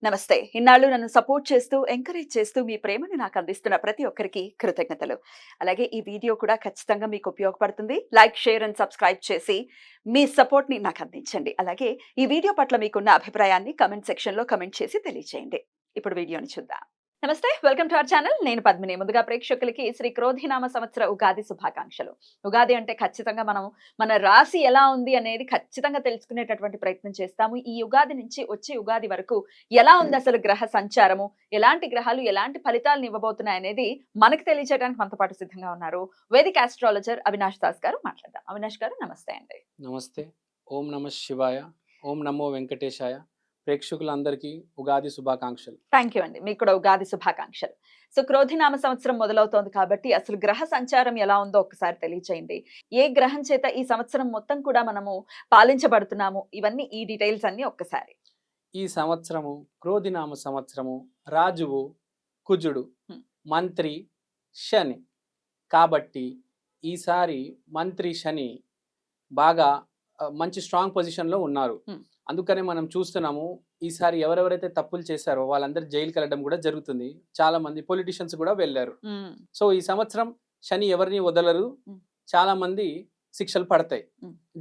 నమస్తే. ఇన్నాళ్ళు నన్ను సపోర్ట్ చేస్తూ, ఎంకరేజ్ చేస్తూ మీ ప్రేమని నాకు అందిస్తున్న ప్రతి ఒక్కరికి కృతజ్ఞతలు. అలాగే ఈ వీడియో కూడా ఖచ్చితంగా మీకు ఉపయోగపడుతుంది. లైక్, షేర్ అండ్ సబ్స్క్రైబ్ చేసి మీ సపోర్ట్‌ని నాకు అందించండి. అలాగే ఈ వీడియో పట్ల మీకున్న అభిప్రాయాన్ని కామెంట్ సెక్షన్‌లో కామెంట్ చేసి తెలియజేయండి. ఇప్పుడు వీడియోని చూద్దాం. నమస్తే. Welcome to our channel. నేను పద్మిని. ముందుగా ప్రేక్షకులకి శ్రీ క్రోధినామ సంవత్సర ఉగాది శుభాకాంక్షలు. ఉగాది అంటే ఖచ్చితంగా మనం మన రాశి ఎలా ఉంది అనేది ఖచ్చితంగా తెలుసుకునేటటువంటి ప్రయత్నం చేస్తాము. ఈ ఉగాది నుంచి వచ్చే ఉగాది వరకు ఎలా ఉంది అసలు గ్రహ సంచారము, ఎలాంటి గ్రహాలు ఎలాంటి ఫలితాలను ఇవ్వబోతున్నాయి అనేది మనకు తెలియజేయడానికి మనతో పాటు సిద్ధంగా ఉన్నారు వేదిక్ ఆస్ట్రాలజర్ అవినాష్ దాస్ గారు. మాట్లాడదాం. అవినాష్ గారు నమస్తే అండి. నమస్తే. ఓం నమ శివాయ. ఓం నమో వెంకటేశాయ. ప్రేక్షకులందరికీ ఉగాది శుభాకాంక్షలు. థ్యాంక్ యూ అండి. మీకు కూడా ఉగాది శుభాకాంక్షలు. సో క్రోధినామ సంవత్సరం మొదలవుతోంది కాబట్టి అసలు గ్రహ సంచారం ఎలా ఉందో ఒకసారి తెలియచేయండి. ఏ గ్రహం చేత ఈ సంవత్సరం మొత్తం కూడా మనము పాలించబడుతున్నాము, ఇవన్నీ ఈ డీటెయిల్స్ అన్ని ఒక్కసారి. ఈ సంవత్సరము క్రోధినామ సంవత్సరము, రాజువు కుజుడు, మంత్రి శని. కాబట్టి ఈసారి మంత్రి శని బాగా మంచి స్ట్రాంగ్ పొజిషన్లో ఉన్నారు. అందుకనే మనం చూస్తున్నాము ఈసారి ఎవరెవరైతే తప్పులు చేశారో వాళ్ళందరూ జైలుకి వెళ్ళడం కూడా జరుగుతుంది. చాలా మంది పొలిటీషియన్స్ కూడా వెళ్ళారు. సో ఈ సంవత్సరం శని ఎవరిని వదలరు. చాలా మంది శిక్షలు పడతాయి.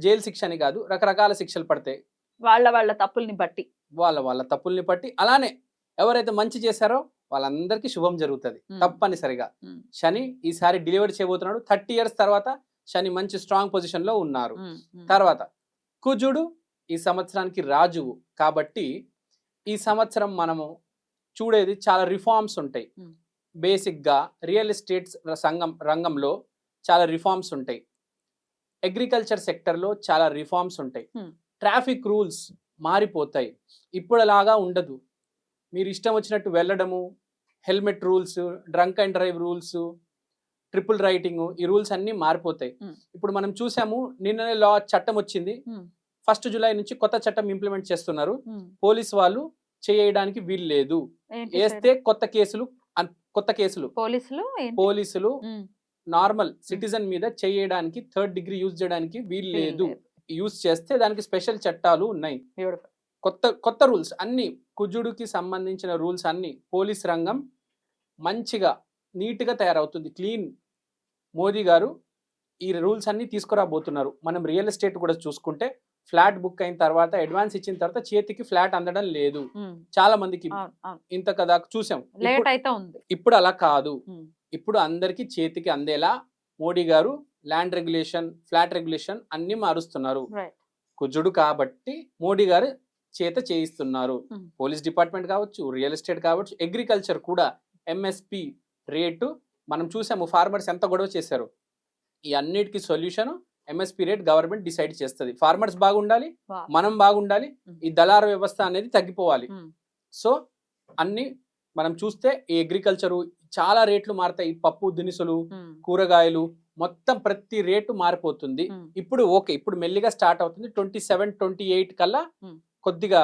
జైలు శిక్ష అని కాదు, రకరకాల శిక్షలు పడతాయి వాళ్ళ తప్పుల్ని బట్టి, వాళ్ళ తప్పుల్ని బట్టి. అలానే ఎవరైతే మంచి చేశారో వాళ్ళందరికీ శుభం జరుగుతుంది తప్పనిసరిగా. శని ఈసారి డెలివరీ చేయబోతున్నాడు. 30 years తర్వాత శని మంచి స్ట్రాంగ్ పొజిషన్ లో ఉన్నారు. తర్వాత కుజుడు ఈ సంవత్సరానికి రాజువు కాబట్టి ఈ సంవత్సరం మనము చూడేది చాలా రిఫార్మ్స్ ఉంటాయి. బేసిక్ గా రియల్ ఎస్టేట్ రంగంలో చాలా రిఫార్మ్స్ ఉంటాయి. అగ్రికల్చర్ సెక్టర్ లో చాలా రిఫార్మ్స్ ఉంటాయి. ట్రాఫిక్ రూల్స్ మారిపోతాయి. ఇప్పుడులాగా ఉండదు. మీరు ఇష్టం వచ్చినట్టు వెళ్ళడము, helmet rules, drunk and drive rules, triple writing, ఈ రూల్స్ అన్ని మారిపోతాయి. ఇప్పుడు మనం చూసాము నిన్ననే చట్టం వచ్చింది. 1st July నుంచి కొత్త చట్టం ఇంప్లిమెంట్ చేస్తున్నారు. పోలీస్ వాళ్ళు చేయడానికి వీలు లేదు. వేస్తే కొత్త కేసులు పోలీసులు నార్మల్ సిటిజన్ మీద చేయడానికి 3rd degree యూజ్ చేయడానికి వీలు లేదు. యూజ్ చేస్తే దానికి స్పెషల్ చట్టాలు ఉన్నాయి. కొత్త రూల్స్ అన్ని, కుజుడికి సంబంధించిన రూల్స్ అన్ని. పోలీస్ రంగం మంచిగా నీట్ గా తయారవుతుంది. క్లీన్. మోదీ గారు ఈ రూల్స్ అన్ని తీసుకురాబోతున్నారు. మనం రియల్ ఎస్టేట్ కూడా చూసుకుంటే ఫ్లాట్ బుక్ అయిన తర్వాత, అడ్వాన్స్ ఇచ్చిన తర్వాత చేతికి ఫ్లాట్ అందడం లేదు. చాలా మందికి ఇంత కదా చూసాం. ఇప్పుడు అలా కాదు. ఇప్పుడు అందరికి చేతికి అందేలా మోడీ గారు ల్యాండ్ రెగ్యులేషన్, ఫ్లాట్ రెగ్యులేషన్ అన్ని మారుస్తున్నారు. కుజుడు కాబట్టి మోడీ గారు చేత చేయిస్తున్నారు. పోలీస్ డిపార్ట్మెంట్ కావచ్చు, రియల్ ఎస్టేట్ కావచ్చు, అగ్రికల్చర్ కూడా ఎంఎస్పి రేటు మనం చూసాము. ఫార్మర్స్ ఎంత గొడవ చేశారు. ఈ అన్నిటికీ solution MSP rate government decide చేస్తుంది. ఫార్మర్స్ బాగుండాలి, మనం బాగుండాలి, ఈ దళార వ్యవస్థ అనేది తగ్గిపోవాలి. సో అన్ని మనం చూస్తే ఈ అగ్రికల్చరు చాలా రేట్లు మారుతాయి. పప్పు దినుసులు, కూరగాయలు మొత్తం ప్రతి రేటు మారిపోతుంది. ఇప్పుడు మెల్లిగా స్టార్ట్ అవుతుంది. 27, 28 కల్లా కొద్దిగా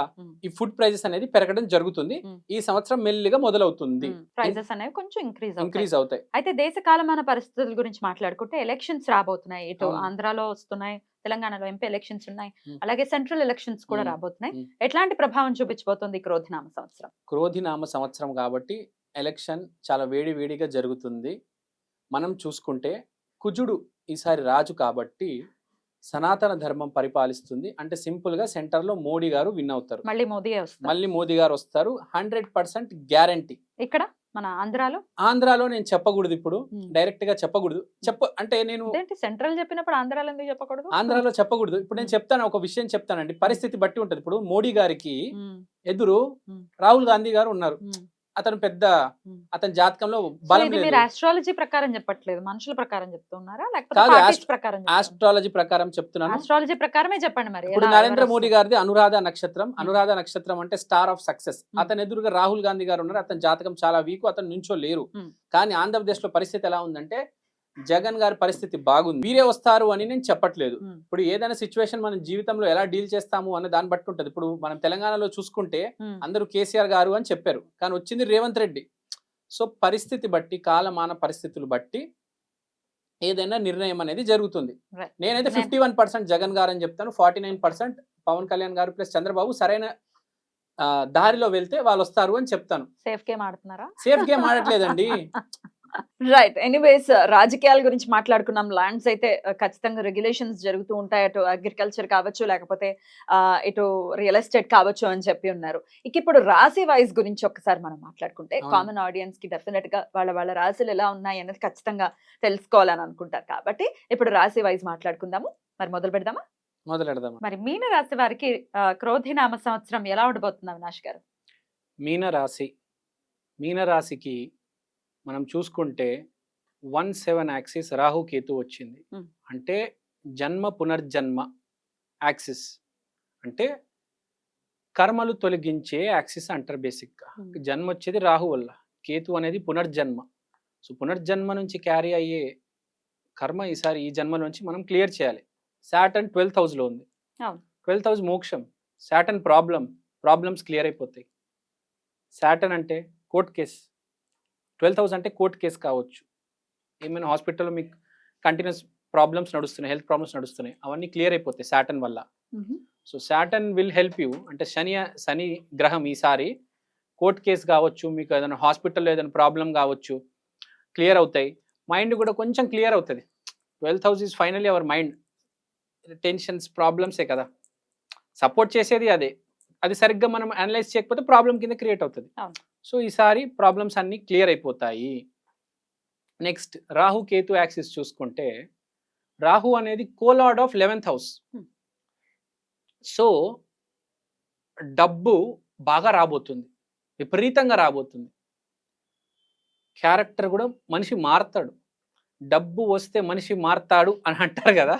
ఈ ఫుడ్ ప్రైజెస్ అనేది పెరగడం జరుగుతుంది. ఈ సంవత్సరం మెల్లిగా మొదలవుతుంది. ప్రైజెస్ అనేవి కొంచెం ఇంక్రీజ్ అవుతాయి. అయితే దేశ కాలమాన పరిస్థితుల గురించి మాట్లాడుకుంటే ఎలక్షన్స్ రాబోతున్నాయి. ఇటు ఆంధ్రాలో వస్తున్నాయి, తెలంగాణలో ఎంపీ ఎలక్షన్స్ ఉన్నాయి, అలాగే సెంట్రల్ ఎలక్షన్స్ కూడా రాబోతున్నాయి. ఎట్లాంటి ప్రభావం చూపించబోతుంది క్రోధినామ సంవత్సరం? క్రోధినామ సంవత్సరం కాబట్టి ఎలక్షన్ చాలా వేడిగా జరుగుతుంది. మనం చూసుకుంటే కుజుడు ఈసారి రాజు కాబట్టి సనాతన ధర్మం పరిపాలిస్తుంది. అంటే సింపుల్ గా సెంటర్ లో మోడీ గారు విన్ అవుతారు. మళ్ళీ మోదీ గారు వస్తారు. 100% గ్యారంటీ. ఇక్కడ మన ఆంధ్రాలో నేను చెప్పకూడదు. ఇప్పుడు డైరెక్ట్ గా చెప్పకూడదు. అంటే నేను సెంట్రల్ చెప్పినప్పుడు ఆంధ్రాలో ఎందుకు చెప్పకూడదు? ఆంధ్రాలో చెప్పకూడదు. ఇప్పుడు నేను చెప్తాను, ఒక విషయం చెప్తానండి. పరిస్థితి బట్టి ఉంటది. ఇప్పుడు మోడీ గారికి ఎదురు రాహుల్ గాంధీ గారు ఉన్నారు. అతను పెద్ద, అతని జాతకంలో బలం లేదు. మీరు ఆస్ట్రాలజీ ప్రకారం చెప్పట్లేదు, మనుషుల ప్రకారం చెప్తున్నారా లేకపోతే ఆస్ట్రాలజీ ప్రకారం చెప్తున్నాను. ఆస్ట్రాలజీ ప్రకారమే చెప్పండి. మరి ఇప్పుడు నరేంద్ర మోడీ గారిది అనురాధ నక్షత్రం. అనురాధ నక్షత్రం అంటే స్టార్ ఆఫ్ సక్సెస్. అతని ఎదురుగా రాహుల్ గాంధీ గారు ఉన్నారు. అతని జాతకం చాలా వీక్, అతను నుంచో లేరు. కానీ ఆంధ్రప్రదేశ్ లో పరిస్థితి ఎలా ఉందంటే జగన్ గారి పరిస్థితి బాగుంది. వీరే వస్తారు అని నేను చెప్పట్లేదు. ఇప్పుడు ఏదైనా సిచ్యువేషన్ మన జీవితంలో ఎలా డీల్ చేస్తాము అనే దాన్ని బట్టి ఉంటది. ఇప్పుడు మనం తెలంగాణలో చూసుకుంటే అందరూ కేసీఆర్ గారు అని చెప్పారు, కానీ వచ్చింది రేవంత్ రెడ్డి. సో పరిస్థితి బట్టి, కాలమాన పరిస్థితులు బట్టి ఏదైనా నిర్ణయం అనేది జరుగుతుంది. నేనైతే 51% జగన్ గారు అని చెప్తాను, 49% పవన్ కళ్యాణ్ గారు ప్లస్ చంద్రబాబు సరైన దారిలో వెళ్తే వాళ్ళు వస్తారు అని చెప్తాను. సేఫ్ గేమ్ ఆడుతున్నారా? సేఫ్ గేమ్ ఆడట్లేదండి. రైట్. ఎనీవేస్ రాజకీయాల గురించి మాట్లాడుకున్నాం. ల్యాండ్స్ అయితే ఖచ్చితంగా రెగ్యులేషన్స్ జరుగుతూ ఉంటాయి. అటు అగ్రికల్చర్ కావచ్చు, లేకపోతే ఇటు రియల్ ఎస్టేట్ కావచ్చు అని చెప్పి ఉన్నారు. ఇక ఇప్పుడు రాశి వైజ్ గురించి ఒక్కసారి మనం మాట్లాడుకుంటే అవును. కామన్ ఆడియన్స్ కి డెఫినెట్ గా వాళ్ళ రాశులు ఎలా ఉన్నాయి అనేది ఖచ్చితంగా తెలుసుకోవాలని అనుకుంటారు. కాబట్టి ఇప్పుడు రాశి వైజ్ మాట్లాడుకుందాము. మరి మొదలు పెడదామా? మొదలెడదాం. మరి మీన రాశి వారికి క్రోధినామ సంవత్సరం ఎలా ఉండబోతుంది అవినాష్ గారు? మీనరాశికి మనం చూసుకుంటే 1/7 యాక్సిస్ రాహు కేతు వచ్చింది. Hmm. అంటే జన్మ పునర్జన్మ యాక్సిస్, అంటే కర్మలు తొలగించే యాక్సిస్ అంటారు బేసిక్గా. జన్మ వచ్చేది రాహు వల్ల, కేతు అనేది పునర్జన్మ. సో పునర్జన్మ నుంచి క్యారీ అయ్యే కర్మ ఈసారి ఈ జన్మ నుంచి మనం క్లియర్ చేయాలి. సాటర్న్ 12th హౌస్లో ఉంది. అవును. 12th హౌస్ మోక్షం, సాటర్న్ ప్రాబ్లమ్స్ క్లియర్ అయిపోతాయి. సాటర్న్ అంటే కోర్ట్ కేస్, 12th హౌస్ అంటే కోర్ట్ కేసు కావచ్చు. ఏమైనా హాస్పిటల్లో మీకు కంటిన్యూస్ ప్రాబ్లమ్స్ నడుస్తున్నాయి, హెల్త్ ప్రాబ్లమ్స్ నడుస్తున్నాయి, అవన్నీ క్లియర్ అయిపోతాయి సాటర్న్ వల్ల. So Saturn will help you. అంటే శని గ్రహం ఈసారి కోర్ట్ కేసు కావచ్చు, మీకు ఏదైనా హాస్పిటల్లో ఏదైనా ప్రాబ్లం కావచ్చు, క్లియర్ అవుతాయి. మైండ్ కూడా కొంచెం క్లియర్ అవుతుంది. 12th house is finally our mind. Tensions ప్రాబ్లమ్సే కదా, సపోర్ట్ చేసేది అదే. అది సరిగ్గా మనం అనలైజ్ చేయకపోతే ప్రాబ్లం కింద క్రియేట్ అవుతుంది. సో ఈసారి ప్రాబ్లమ్స్ అన్నీ క్లియర్ అయిపోతాయి. నెక్స్ట్ రాహు కేతు యాక్సిస్ చూసుకుంటే, రాహు అనేది కోలార్డ్ ఆఫ్ 11th హౌస్. సో డబ్బు బాగా రాబోతుంది, విపరీతంగా రాబోతుంది. క్యారెక్టర్ కూడా మనిషి మారుతాడు. డబ్బు వస్తే మనిషి మారుతాడు అని అంటారు కదా,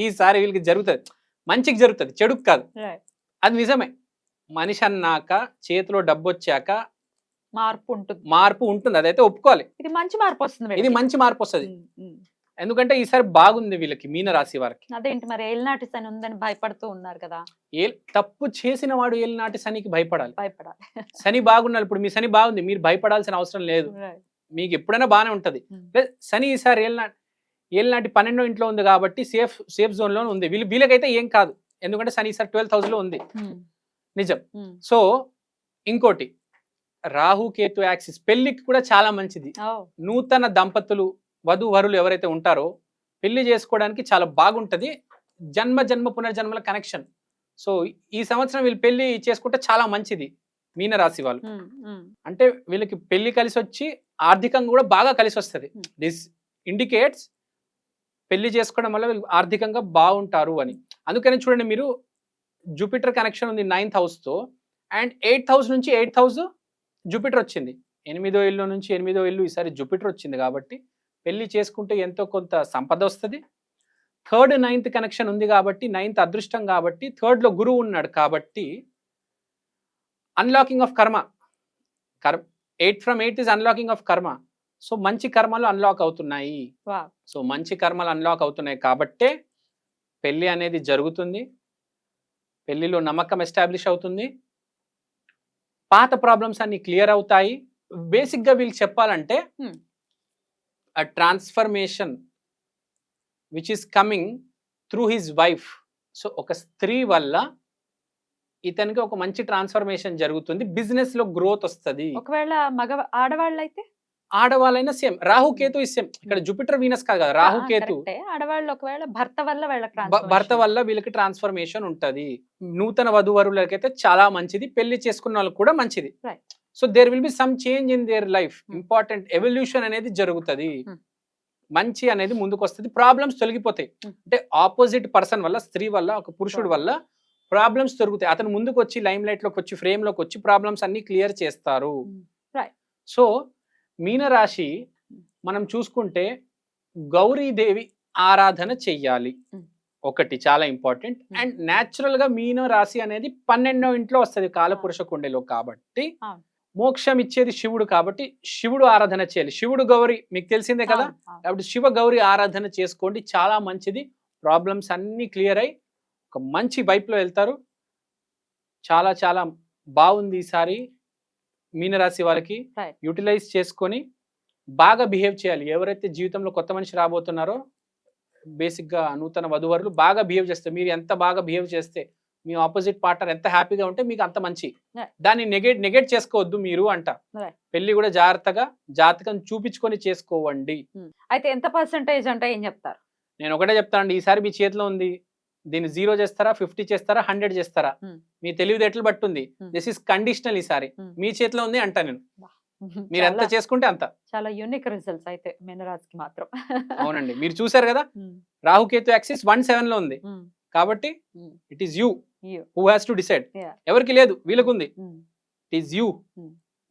ఈసారి వీళ్ళకి జరుగుతుంది. మంచికి జరుగుతుంది, చెడుకు కాదు. అది నిజమే. మనిషి అన్నాక చేతిలో డబ్బు వచ్చాక మార్పు ఉంటుంది, అదైతే ఒప్పుకోవాలి. ఇది మంచి మార్పు వస్తుంది. ఇది మంచి మార్పు వస్తుంది. ఎందుకంటే ఈసారి బాగుంది వీళ్ళకి, మీన రాశి వారికి. అదేంటి మరి ఏలినాటి శని ఉందని భయపడుతూ ఉన్నారు కదా. తప్పు చేసిన వాడు ఏలినాటి శనికి భయపడాలి. శని బాగున్నారు, ఇప్పుడు మీ శని బాగుంది, మీరు భయపడాల్సిన అవసరం లేదు. మీకు ఎప్పుడైనా బాగానే ఉంటది. శని ఈసారి ఏలినాటి 12వ ఇంట్లో ఉంది కాబట్టి సేఫ్ జోన్ లో ఉంది. వీళ్ళకైతే ఏం కాదు, ఎందుకంటే శని ఈసారి 12th హౌస్ లో ఉంది. నిజం. సో ఇంకోటి రాహు కేతు యాక్సిస్ పెళ్లికి కూడా చాలా మంచిది. నూతన దంపతులు వధూవరులు ఎవరైతే ఉంటారో పెళ్లి చేసుకోవడానికి చాలా బాగుంటది. జన్మ పునర్జన్మల కనెక్షన్. సో ఈ సంవత్సరం వీళ్ళు పెళ్లి చేసుకుంటే చాలా మంచిది మీనరాశి వాళ్ళు. అంటే వీళ్ళకి పెళ్లి కలిసి వచ్చి ఆర్థికంగా కూడా బాగా కలిసి వస్తుంది. దిస్ ఇండికేట్స్ పెళ్లి చేసుకోవడం వల్ల వీళ్ళు ఆర్థికంగా బాగుంటారు అని. అందుకని చూడండి, మీరు జూపిటర్ కనెక్షన్ ఉంది 9th హౌస్ తో, అండ్ 8th హౌస్ నుంచి 8th హౌస్ జూపిటర్ వచ్చింది. 8వ ఇల్లు నుంచి 8వ ఇల్లు ఈసారి జూపిటర్ వచ్చింది కాబట్టి పెళ్లి చేసుకుంటే ఎంతో కొంత సంపద వస్తుంది. 3rd 9th కనెక్షన్ ఉంది కాబట్టి 9th అదృష్టం కాబట్టి 3rd లో గురువు ఉన్నాడు కాబట్టి అన్లాకింగ్ ఆఫ్ కర్మ. 8 from 8 is అన్లాకింగ్ ఆఫ్ కర్మ. సో మంచి కర్మలు అన్లాక్ అవుతున్నాయి. సో మంచి కర్మలు అన్లాక్ అవుతున్నాయి కాబట్టే పెళ్లి అనేది జరుగుతుంది. పెళ్లిలో నమ్మకం ఎస్టాబ్లిష్ అవుతుంది. పాత ప్రాబ్లమ్స్ అన్ని క్లియర్ అవుతాయి. బేసిక్గా వీళ్ళకి చెప్పాలంటే a transformation which is coming through his wife. So ఒక స్త్రీ వల్ల ఇతనికి ఒక మంచి ట్రాన్స్ఫర్మేషన్ జరుగుతుంది. బిజినెస్ లో గ్రోత్ వస్తుంది. ఒకవేళ ఆడవాళ్ళైతే, ఆడవాళ్ళైనా సేమ్. రాహు కేతు సేమ్. ఇక్కడ జూపిటర్ వీనస్ కాదు కదా, రాహు కేతు. ఆడవాళ్ళు ఒకవేళ భర్త వల్ల వీళ్ళకి ట్రాన్స్ఫర్మేషన్ ఉంటది. నూతన వధూవరులకైతే చాలా మంచిది, పెళ్లి చేసుకున్న వాళ్ళకి కూడా మంచిది. So there will be some change in their life. Important evolution అనేది జరుగుతుంది. మంచి అనేది ముందుకు వస్తుంది. ప్రాబ్లమ్స్ తొలగిపోతాయి. అంటే ఆపోజిట్ పర్సన్ వల్ల, స్త్రీ వల్ల, ఒక పురుషుడు వల్ల ప్రాబ్లమ్స్ దొరుకుతాయి. అతను ముందుకు వచ్చి లైమ్ లైట్ లోకి వచ్చి ఫ్రేమ్ లోకి వచ్చి ప్రాబ్లమ్స్ అన్ని క్లియర్ చేస్తారు. సో మీనరాశి మనం చూసుకుంటే గౌరీదేవి ఆరాధన చెయ్యాలి, ఒకటి చాలా ఇంపార్టెంట్. అండ్ న్యాచురల్ గా మీనరాశి అనేది 12వ ఇంట్లో వస్తుంది కాలపురుష కుండలో కాబట్టి, మోక్షం ఇచ్చేది శివుడు కాబట్టి శివుడు ఆరాధన చేయాలి. శివుడు గౌరీ మీకు తెలిసిందే కదా, కాబట్టి శివ గౌరీ ఆరాధన చేసుకోండి, చాలా మంచిది. ప్రాబ్లమ్స్ అన్ని క్లియర్ అయి ఒక మంచి వైపులో వెళ్తారు. చాలా చాలా బాగుంది ఈసారి మీనరాశి వాళ్ళకి. యూటిలైజ్ చేసుకొని బాగా బిహేవ్ చేయాలి. ఎవరైతే జీవితంలో కొత్త మనిషి రాబోతున్నారో, బేసిక్గా నూతన వధువరులు బాగా బిహేవ్ చేస్తే, మీరు ఎంత బాగా బిహేవ్ చేస్తే మీ ఆపోజిట్ పార్ట్నర్ ఎంత హ్యాపీగా ఉంటే మీకు అంత మంచి. Right. దాన్ని నెగెట్ చేసుకోవద్దు మీరు అంట. Right. పెళ్లి కూడా జాగ్రత్తగా జాతకం చూపించుకొని చేసుకోవండి. అయితే ఎంత పర్సెంటేజ్ అంటే ఏం చెప్తారు? నేను ఒకటే చెప్తానండి, ఈసారి మీ చేతిలో ఉంది, దీన్ని 0 చేస్తారా, 50 చేస్తారా, 100 చేస్తారా, మీ తెలివితేటలు బట్టుంది. This is conditional. ఈసారి మీ చేతిలో ఉంది అంట నేను. మీరు ఎంత చేసుకుంటే అంత. చాలా యూనిక్ రిజల్ట్స్ అయితే మీనరాశికి మాత్రం. అవునండి, మీరు చూసారు కదా, రాహుకేతు యాక్సిస్ 1/7 లో ఉంది. కాబట్టి it is you who has to decide. Yeah. ఎవరికి లేదు, వీళ్ళకుంది. ఇట్ ఈస్ యూ,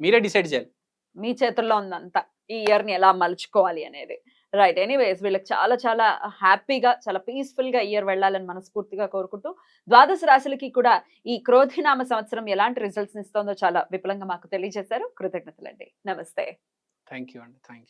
మీరే డిసైడ్ చేయాలి. మీ చేతుల్లో ఉందంతా ఈ ఇయర్ ని ఎలా మలుచుకోవాలి అనేది. రైట్, ఎనీవేస్ వీళ్ళకి చాలా చాలా హ్యాపీగా చాలా పీస్ఫుల్ గా ఇయర్ వెళ్ళాలని మనస్ఫూర్తిగా కోరుకుంటూ, ద్వాదశ రాశులకి కూడా ఈ క్రోధినామ సంవత్సరం ఎలాంటి రిజల్ట్స్ ఇస్తుందో చాలా విపులంగా మాకు తెలియజేశారు. కృతజ్ఞతలండి. నమస్తే. థ్యాంక్ యూ అండి. Thank you.